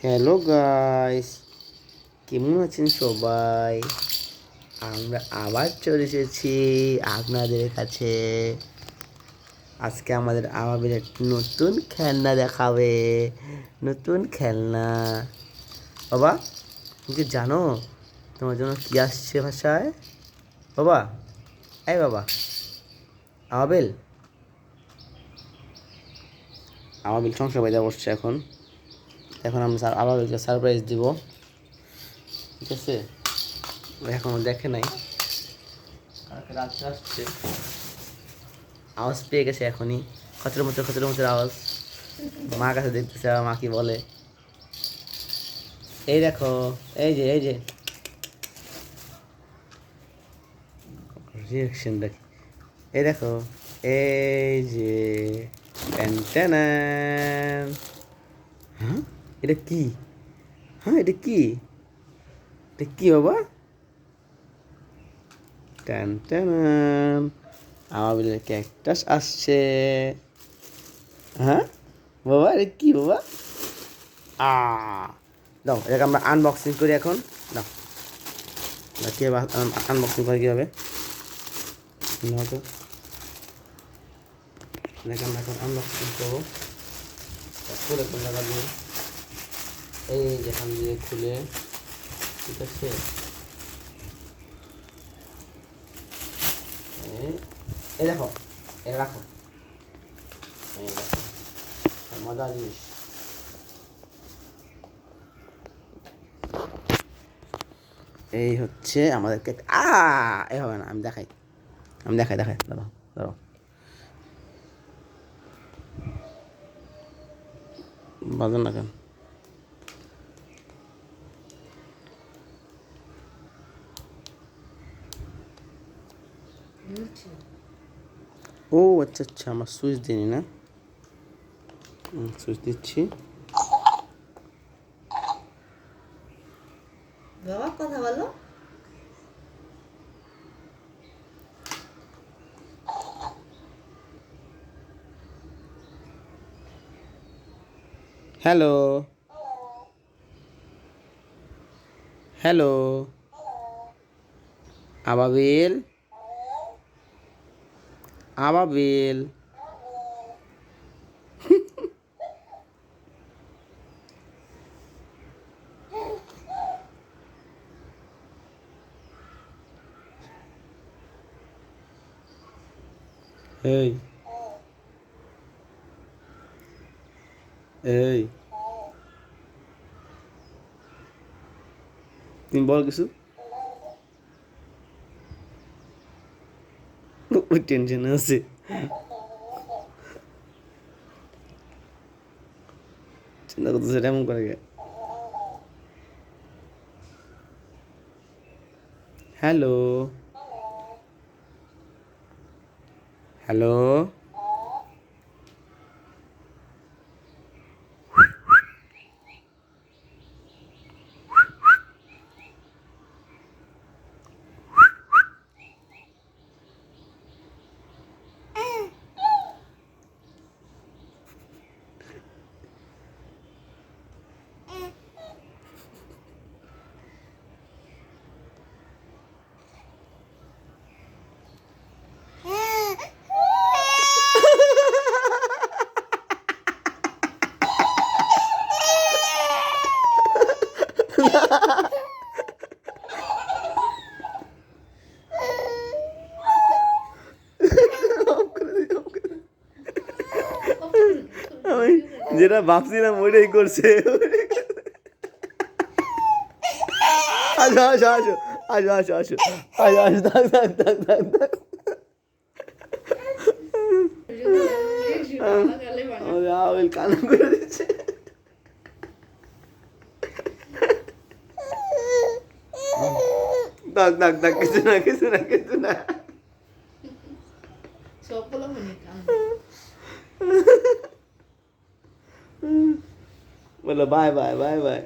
Hello guys, কেমন আছেন সবাই? আমরা আবার চলে এসেছি আপনাদের কাছে। আজকে আমাদের আবাবিল একটি নতুন খেলনা দেখাবে। নতুন খেলনা। বাবা, তুমি কি জানো তোমার জন্য কি আসছে ভাষায়? বাবা, এই বাবা, আবাবিল আবাবিল সংসার বাইরে বসছে এখন। এখন আমরা আবাবিলকে সারপ্রাইজ দিব, ঠিক আছে? এখনো দেখে নাই, কালকে রাত্রে আসছে, আওয়াজ পেয়ে গেছে এখনই। খচর মচর আওয়াজ। মার কাছে দেখতেছে, আর মা কি বলে। এই দেখো, এই যে রিয়াকশন দেখি। এই দেখো, এই যে ট্যান। হ্যাঁ, এটা কি? হ্যাঁ, এটা কি? এটা কি বাবা? ট্যান। আমার বলে ক্যাকটাস আসছে। হ্যাঁ বাবা, এটা কি বাবা? আ দাও, এটাকে আমরা আনবক্সিং করি এখন। দাও, কীভাবে আনবক্সিং করে কীভাবে নাও তো। এটাকে আমরা এখন আনবক্সিং করবো। খুলে কোন জায়গা দিয়ে, এই যেখান দিয়ে খুলে, ঠিক আছে। এই দেখো, এটা রাখো, এই দেখো, মজার জিনিস। এই হচ্ছে আমাদের কেক। এই হবে না, আমি দেখাই দাঁড়াও দাঁড়াও। বাজান না কেন? ও আচ্ছা আচ্ছা, আমার সুইচ দিনি না। সুইচ দিচ্ছি। বাবা কথা বলো। হ্যালো হ্যালো, আবাবিল আবাবিল। এই এই, তুমি বল কিছু। ওই টেনশন আছে। চিন্তা করতেছে এমন করে গে। হ্যালো হ্যালো, আমি যেটা ভাবছিলাম ওইটাই করছে। আসো আসো আসো আসো আসো আসো আসো আসো, থাক থাক থাক থাক থাক। আমাদের আওয়াল কান্না করে দিচ্ছে। থাক থাক থাক, কিছু না কিছু না কিছু না। বলো বাই বাই বাই বাই।